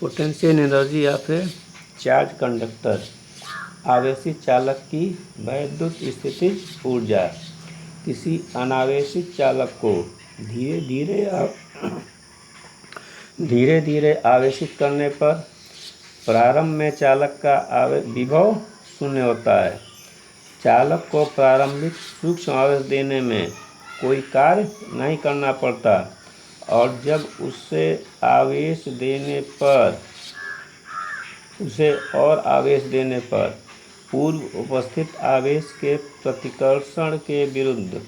Potential energy of A charge conductor, आवेशित चालक की वैद्युत स्थितिज ऊर्जा। किसी अनावेशित चालक को धीरे धीरे आवेशित करने पर प्रारंभ में चालक का विभव शून्य होता है। चालक को प्रारंभिक सूक्ष्म आवेश देने में कोई कार्य नहीं करना पड़ता और जब उसे और आवेश देने पर पूर्व उपस्थित आवेश के प्रतिकर्षण के विरुद्ध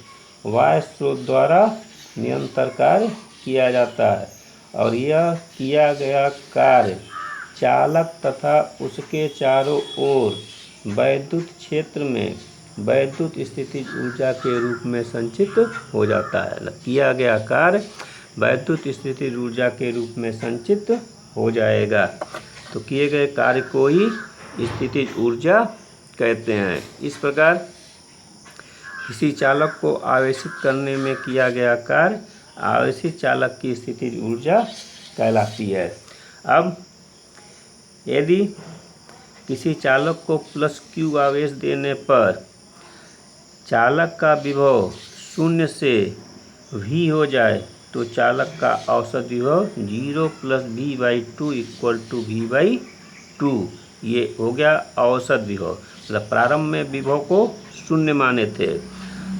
बाह्य स्रोत द्वारा निरंतर कार्य किया जाता है और यह किया गया कार्य चालक तथा उसके चारों ओर वैद्युत क्षेत्र में वैद्युत स्थितिज ऊर्जा के रूप में संचित हो जाता है। किया गया कार्य वैद्युत स्थितिज ऊर्जा के रूप में संचित हो जाएगा। तो किए गए कार्य को ही स्थितिज ऊर्जा कहते हैं। इस प्रकार किसी चालक को आवेशित करने में किया गया कार्य आवेशित चालक की स्थितिज ऊर्जा कहलाती है। अब यदि किसी चालक को प्लस Q आवेश देने पर चालक का विभव शून्य से V हो जाए तो चालक का औसत विभव 0 + V/2 = V/2। ये हो गया औसत विभव। मतलब प्रारंभ में विभव को शून्य माने थे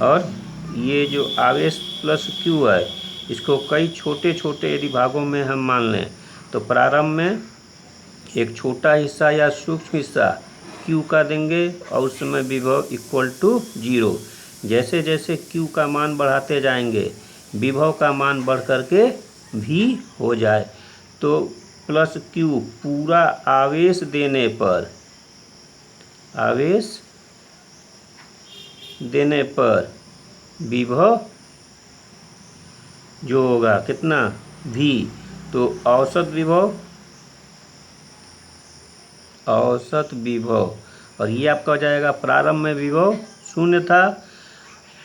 और ये जो आवेश प्लस Q है इसको कई छोटे छोटे यदि भागों में हम मान लें तो प्रारंभ में एक छोटा हिस्सा या सूक्ष्म हिस्सा Q का देंगे और उस समय विभव = 0। जैसे जैसे Q का मान बढ़ाते जाएंगे विभव का मान बढ़ करके V हो जाए तो प्लस Q पूरा आवेश देने पर विभव जो होगा कितना V, तो औसत विभव और ये आपका हो जाएगा प्रारंभ में विभव शून्य था,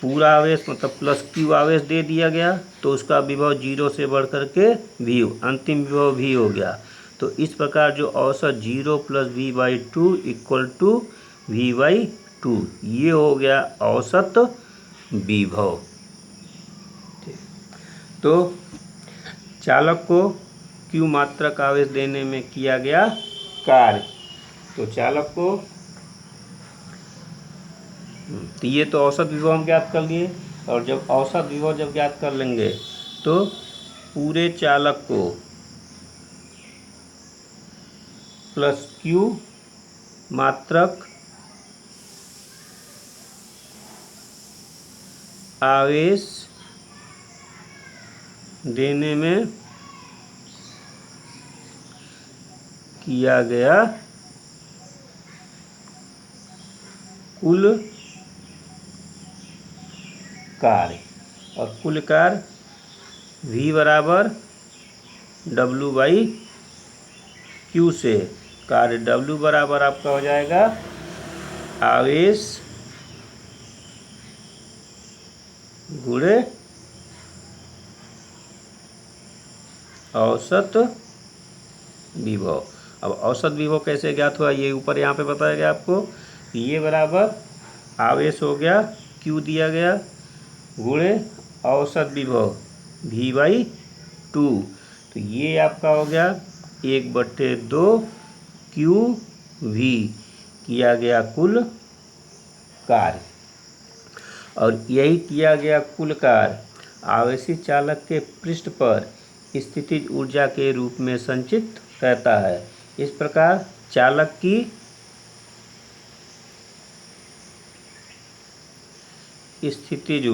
पूरा आवेश मतलब प्लस Q आवेश दे दिया गया तो उसका विभव 0 से बढ़ करके V, अंतिम विभव V हो गया। तो इस प्रकार जो औसत 0 + V/2 = V/2 ये हो गया औसत विभव। तो चालक को Q मात्रक आवेश देने में किया गया कार्य, तो चालक को तो ये तो औसत विभव हम ज्ञात कर लिए और जब औसत विभव जब ज्ञात कर लेंगे तो पूरे चालक को प्लस Q मात्रक आवेश देने में किया गया कुल कार्य और कुल कार्य V = W/Q से कार्य W बराबर आपका हो जाएगा आवेश गुणे औसत विभव। अब औसत विभव कैसे ज्ञात हुआ ये ऊपर यहाँ पे बताया गया आपको। ये बराबर आवेश हो गया Q दिया गया गुणे औसत विभव V/2, तो ये आपका हो गया 1/2 QV किया गया कुल कार्य और यही किया गया कुल कार्य आवेशित चालक के पृष्ठ पर स्थितिज ऊर्जा के रूप में संचित रहता है। इस प्रकार चालक की स्थितिज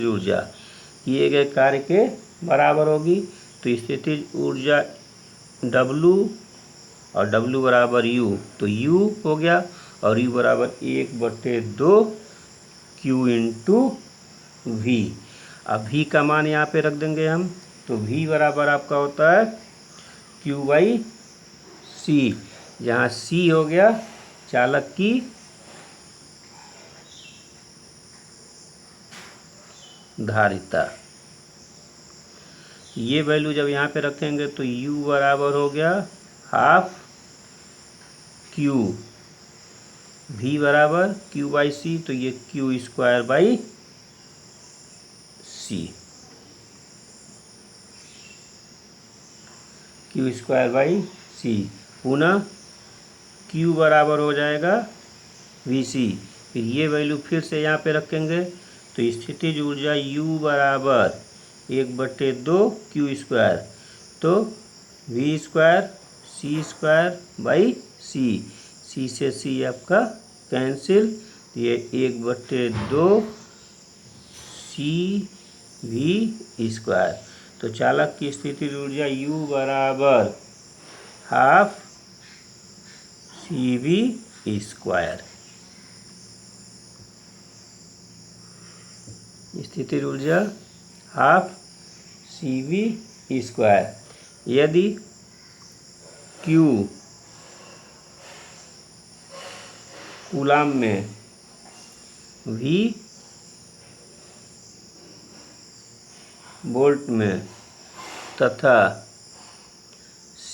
ऊर्जा किए गए कार्य के बराबर होगी। तो स्थितिज ऊर्जा W और W बराबर U, तो U हो गया और U बराबर 1/2 Q × V। अब V का मान यहाँ पे रख देंगे हम, तो V बराबर आपका होता है Q/C, जहाँ C हो गया चालक की धारिता। ये वैल्यू जब यहाँ पे रखेंगे तो U बराबर हो गया हाफ Q, V बराबर Q/C, तो ये Q²/C, Q²/C। पुनः Q बराबर हो जाएगा VC। फिर ये वैल्यू फिर से यहाँ पे रखेंगे तो स्थितिज ऊर्जा U बराबर 1/2 Q², तो V²C²/C, C से C आपका कैंसिल, ये 1/2 CV²। तो चालक की स्थितिज ऊर्जा U बराबर हाफ CV²। स्थितिज ऊर्जा हाफ CV²। यदि Q कूलाम में, V वोल्ट में तथा C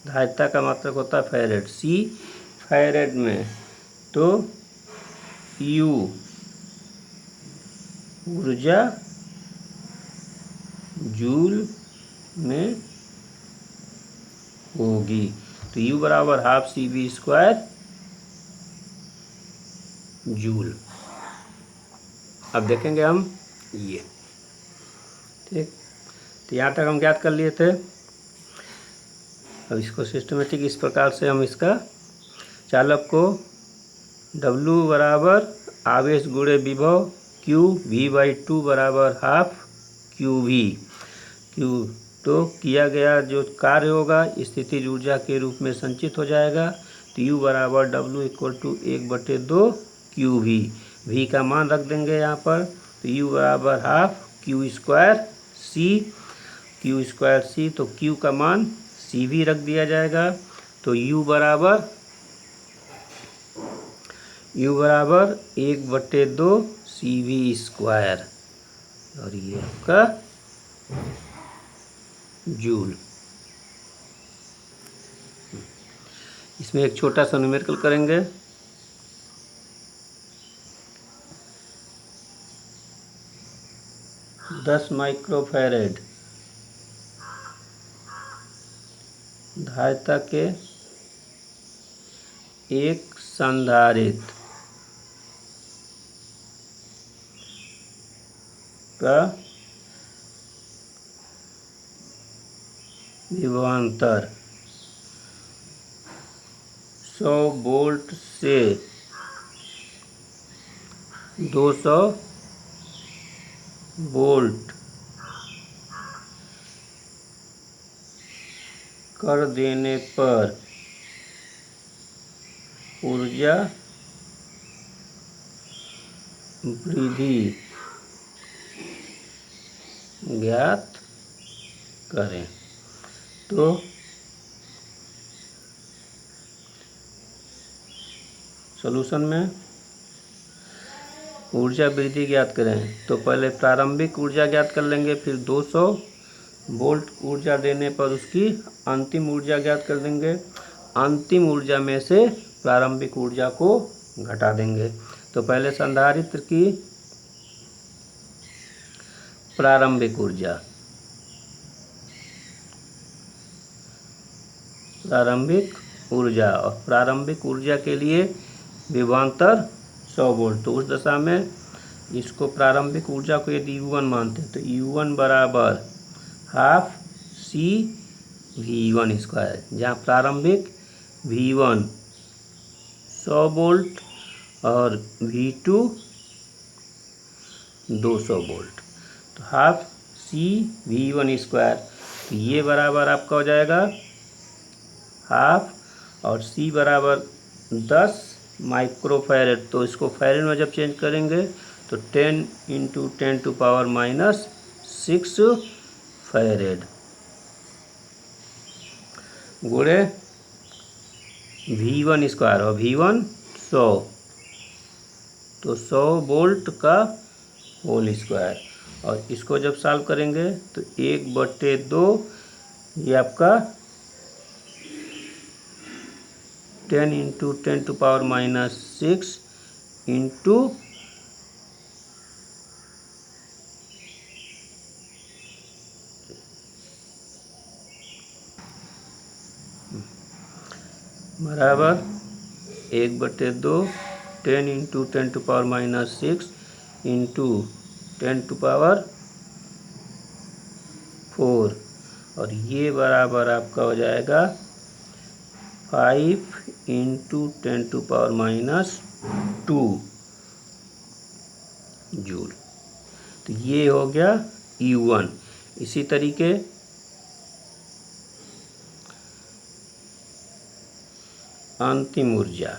धारिता का मात्रक होता है फैरेड, C फैरेड में, तो U ऊर्जा जूल में होगी। तो U बराबर हाफ CV² जूल। अब देखेंगे हम ये, ठीक। तो यहाँ तक हम ज्ञात कर लिए थे। अब इसको सिस्टमेटिक इस प्रकार से हम इसका चालक को W बराबर आवेश गुणे विभव Q V/2 बराबर हाफ QV, तो किया गया जो कार्य होगा स्थितिज ऊर्जा के रूप में संचित हो जाएगा। तो U बराबर W = 1/2 QV, V का मान रख देंगे यहाँ पर, तो U बराबर हाफ Q²C, तो Q का मान CV रख दिया जाएगा। तो U बराबर 1/2 CV², और ये आपका जूल। इसमें एक छोटा सा न्यूमेरिकल करेंगे। दस माइक्रोफैरेड धारिता के एक संधारित्र का विभवांतर 100 वोल्ट से 200 वोल्ट कर देने पर ऊर्जा वृद्धि ज्ञात करें। तो सॉल्यूशन में ऊर्जा वृद्धि ज्ञात करें तो पहले प्रारंभिक ऊर्जा ज्ञात कर लेंगे, फिर 200 वोल्ट ऊर्जा देने पर उसकी अंतिम ऊर्जा ज्ञात कर देंगे। अंतिम ऊर्जा में से प्रारंभिक ऊर्जा को घटा देंगे। तो पहले संधारित्र की प्रारंभिक ऊर्जा और प्रारंभिक ऊर्जा के लिए विभवांतर 100 वोल्ट। तो उस दशा में इसको प्रारंभिक ऊर्जा को यदि U1 मानते हैं तो U1 बराबर हाफ CV², जहाँ प्रारंभिक V1 100 वोल्ट और V2 200 वोल्ट, तो हाफ CV²। तो ये बराबर आपका हो जाएगा हाफ, और C बराबर 10 माइक्रोफैरेड, तो इसको फैरेड में जब चेंज करेंगे तो 10 × 10⁻⁶ फैरेड गुणे V1², और V1 100, तो 100 वोल्ट का होल स्क्वायर। और इसको जब सॉल्व करेंगे तो 1/2 ये आपका 10 × 10⁻⁻6 इंटू बराबर 1/2 10 × 10⁻⁻6 इंटू 10⁴ और ये बराबर आपका हो जाएगा 5 × 10⁻⁻2 जूल। तो ये हो गया U1। इसी तरीके अंतिम ऊर्जा,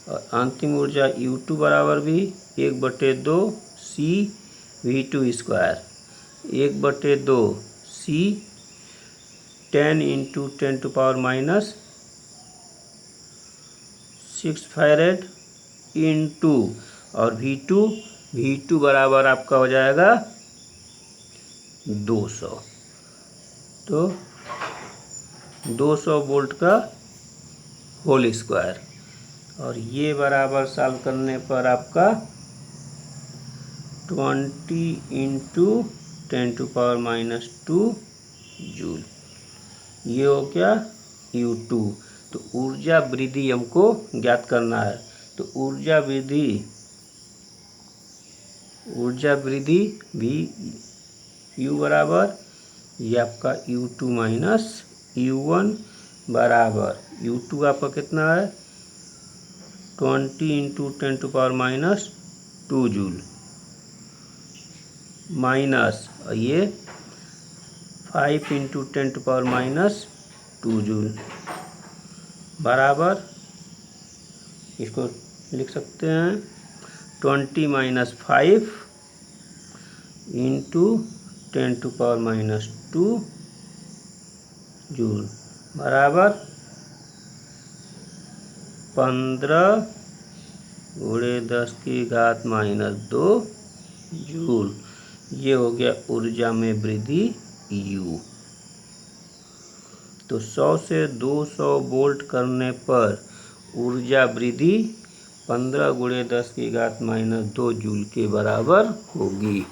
और अंतिम ऊर्जा U2 बराबर भी 1/2 CV2 square, 1/2 C 10 × 10⁻⁻6 farad into, और V2 बराबर आपका हो जाएगा 200। तो 200 वोल्ट का होल स्क्वायर, और ये बराबर सॉल्व करने पर आपका 20 × 10⁻⁻2 जूल। ये हो गया U2। तो ऊर्जा वृद्धि हमको ज्ञात करना है। तो ऊर्जा वृद्धि भी U बराबर, ये आपका U2 - U1 बराबर, U2 आपका कितना है 20 × 10⁻⁻2 जूल, माइनस ये 5 × 10⁻⁻2 जूल बराबर, इसको लिख सकते हैं 20 - 5 × 10⁻⁻2 जूल बराबर 15 × 10⁻⁻2 जूल। ये हो गया ऊर्जा में वृद्धि U। तो 100 से 200 वोल्ट करने पर ऊर्जा वृद्धि 15 × 10⁻⁻2 जूल के बराबर होगी।